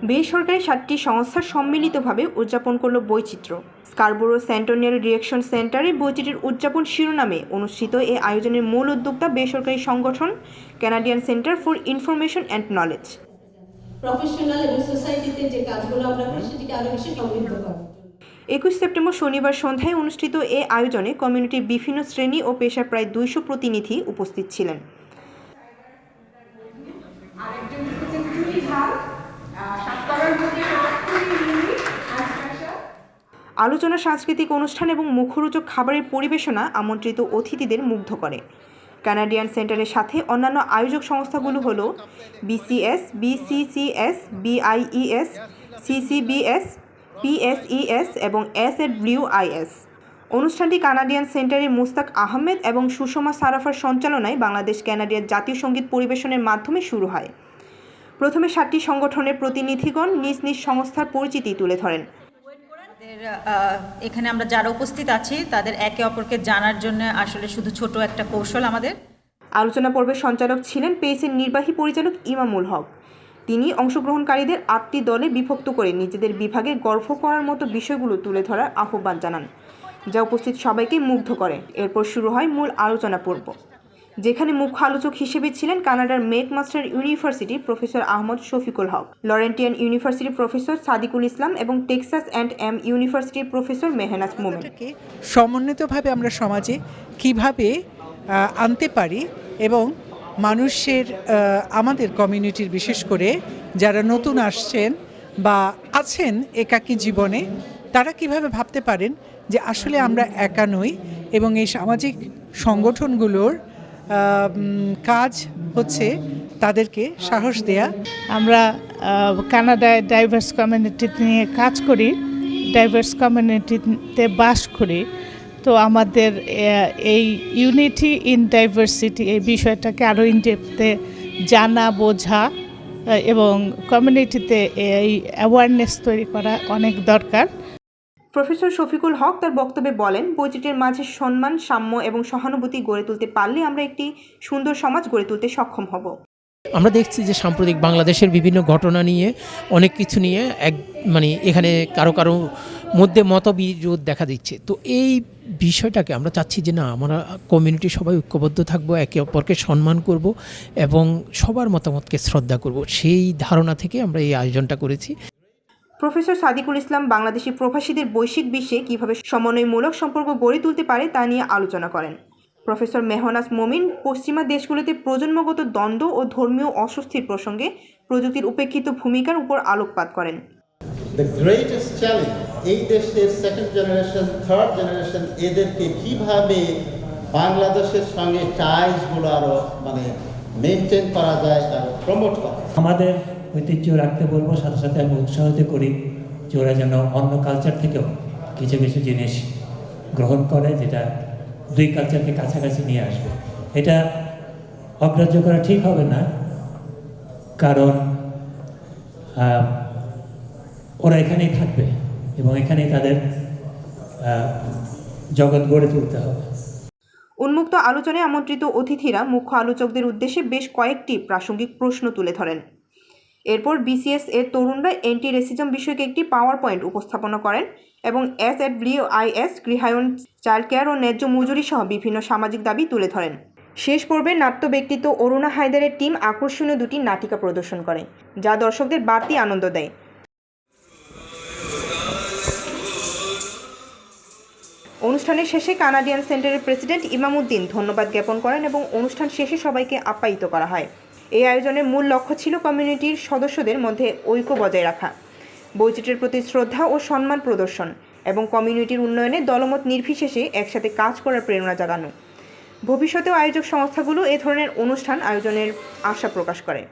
বেসরকারি 7টি সংস্থার সম্মিলিতভাবে উদযাপন করল বৈচিত্র্য। স্কারবোরো সেন্টেনিয়াল রিঅ্যাকশন সেন্টারে বৈচিত্র্যের উদযাপন শিরোনামে অনুষ্ঠিত এ আয়োজনের মূল উদ্যোক্তা বেসরকারি সংগঠন Canadian centre for information and knowledge. Professional এবং সোসাইটিতে যে কাজগুলো আমরা করি সেটিকে আরো বেশি সমৃদ্ধ করব। 21 সেপ্টেম্বর শনিবার সন্ধ্যায় অনুষ্ঠিত এ আয়োজনে কমিউনিটির বিভিন্ন শ্রেণী ও পেশার প্রায় 200 প্রতিনিধি উপস্থিত ছিলেন। আলোচনা, সাংস্কৃতিক অনুষ্ঠান এবং মুখরোচক খাবারের পরিবেশনা আমন্ত্রিত অতিথিদের মুগ্ধ করে। কানাডিয়ান সেন্টারের সাথে অন্যান্য আয়োজক সংস্থাগুলো হলো বিসিএস, বিসিসিএস, বিআইইএস, সিসিবিএস, পিএসইএস এবং এসএডব্লিউআইএস। অনুষ্ঠানটি কানাডিয়ান সেন্টারের মুস্তাক আহমেদ এবং সুষমা সারাফার সঞ্চালনায় বাংলাদেশ কানাডিয়ান জাতীয় সঙ্গীত পরিবেশনের মাধ্যমে শুরু হয়। প্রথমে 7টি সংগঠনের প্রতিনিধিগণ নিজ নিজ সংস্থার পরিচিতি তুলে ধরেন। এখানে আমরা যারা উপস্থিত আছি তাদের একে অপরকে জানার জন্য আসলে শুধু ছোট একটা কৌশল আমাদের। আলোচনা পর্বের সঞ্চালক ছিলেন পেইসের নির্বাহী পরিচালক ইমামুল হক। তিনি অংশগ্রহণকারীদের 8টি দলে বিভক্ত করে নিজেদের বিভাগে গর্ব করার মতো বিষয়গুলো তুলে ধরার আহ্বান জানান, যা উপস্থিত সবাইকে মুগ্ধ করে। এরপর শুরু হয় মূল আলোচনা পর্ব, যেখানে মুখ্য আলোচক হিসেবে ছিলেন কানাডার মেকমাস্টার ইউনিভার্সিটির প্রফেসর আহমদ শফিকুল হক, লরেন্টিয়ান ইউনিভার্সিটির প্রফেসর সাদিকুল ইসলাম এবং টেক্সাস A&M ইউনিভার্সিটির প্রফেসর মেহনাজ মোমেন। সমন্বিতভাবে আমরা সমাজে কিভাবে আনতে পারি এবং মানুষের আমাদের কমিউনিটির বিশেষ করে যারা নতুন আসছেন বা আছেন একাকী জীবনে, তারা কিভাবে ভাবতে পারেন যে আসলে আমরা একা নই এবং এই সামাজিক সংগঠনগুলোর কাজ হচ্ছে তাদেরকে সাহস দেয়া। আমরা কানাডায় ডাইভার্স কমিউনিটি নিয়ে কাজ করি, ডাইভার্স কমিউনিটিতে বাস করি। তো আমাদের এই ইউনিটি ইন ডাইভার্সিটি এই বিষয়টাকে আরও ইনডেপথে জানা, বোঝা এবং কমিউনিটিতে এই অ্যাওয়ারনেস তৈরি করা অনেক দরকার। প্রফেসর শফিকুল হক তার বক্তব্যে বলেন, বৈচিত্র্যের মাঝে সম্মান, সাম্য এবং সহানুভূতি গড়ে তুলতে পারলে আমরা একটি সুন্দর সমাজ গড়ে তুলতে সক্ষম হব। আমরা দেখছি যে সাম্প্রতিক বাংলাদেশের বিভিন্ন ঘটনা নিয়ে অনেক কিছু নিয়ে এখানে কারো মধ্যে মতবিরোধ দেখা দিচ্ছে। তো এই বিষয়টাকে আমরা চাচ্ছি যে না, আমরা কমিউনিটি সবাই ঐক্যবদ্ধ থাকবো, একে অপরকে সম্মান করব এবং সবার মতামতকে শ্রদ্ধা করব। সেই ধারণা থেকে আমরা এই আয়োজনটা করেছি। প্রফেসর সাদিকুল ইসলাম বাংলাদেশি প্রবাসীদের বৈশ্বিক বিশ্বে কীভাবে সমন্বয়মূলক সম্পর্ক গড়ে তুলতে পারে তা নিয়ে আলোচনা করেন। প্রফেসর মেহনাজ মোমিন পশ্চিমা দেশগুলোতে প্রজন্মগত দ্বন্দ্ব ও ধর্মীয় অস্বস্তির প্রসঙ্গে প্রযুক্তির উপেক্ষিত ভূমিকার উপর আলোকপাত করেন। The greatest challenge এই দেশের সেকেন্ড জেনারেশন, থার্ড জেনারেশন এদেরকে কিভাবে বাংলাদেশের সঙ্গে টাইজগুলো আরো মেনটেন করা যায়, আরো প্রমোট করা। আমাদের ঐতিহ্য রাখতে বলবো, সাথে সাথে আমি উৎসাহিত করি যে ওরা যেন অন্য কালচার থেকেও কিছু কিছু জিনিস গ্রহণ করে, যেটা দুই কালচারকে কাছাকাছি নিয়ে আসবে। এটা অগ্রাহ্য করা ঠিক হবে না, কারণ ওরা এখানেই থাকবে এবং এখানেই তাদের জগৎ গড়ে তুলতে হবে। উন্মুক্ত আলোচনায় আমন্ত্রিত অতিথিরা মুখ্য আলোচকদের উদ্দেশ্যে বেশ কয়েকটি প্রাসঙ্গিক প্রশ্ন তুলে ধরেন। এরপর বিসিএস এর তরুণরা অ্যান্টি রেসিজম বিষয়ক একটি পাওয়ার পয়েন্ট উপস্থাপনা করেন এবং এসএডব্লিউআইএস গৃহায়ন, চাইল্ড কেয়ার ও ন্যায্য মজুরি সহ বিভিন্ন সামাজিক দাবি তুলে ধরেন। শেষ পর্বে নাট্য ব্যক্তিত্ব অরুণা হায়দারের টিম আকর্ষণীয় দুটি নাটিকা প্রদর্শন করে, যা দর্শকদের বাড়তি আনন্দ দেয়। অনুষ্ঠানের শেষে কানাডিয়ান সেন্টারের প্রেসিডেন্ট ইমামউদ্দিন ধন্যবাদ জ্ঞাপন করেন এবং অনুষ্ঠান শেষে সবাইকে আপ্যায়িত করা হয়। এই আয়োজনের মূল লক্ষ্য ছিল কমিউনিটির সদস্যদের মধ্যে ঐক্য বজায় রাখা, বৈচিত্র্যের প্রতি শ্রদ্ধা ও সম্মান প্রদর্শন এবং কমিউনিটির উন্নয়নে দলমত নির্বিশেষে একসাথে কাজ করার প্রেরণা জাগানো। ভবিষ্যতেও আয়োজক সংস্থাগুলো এ ধরনের অনুষ্ঠান আয়োজনের আশা প্রকাশ করে।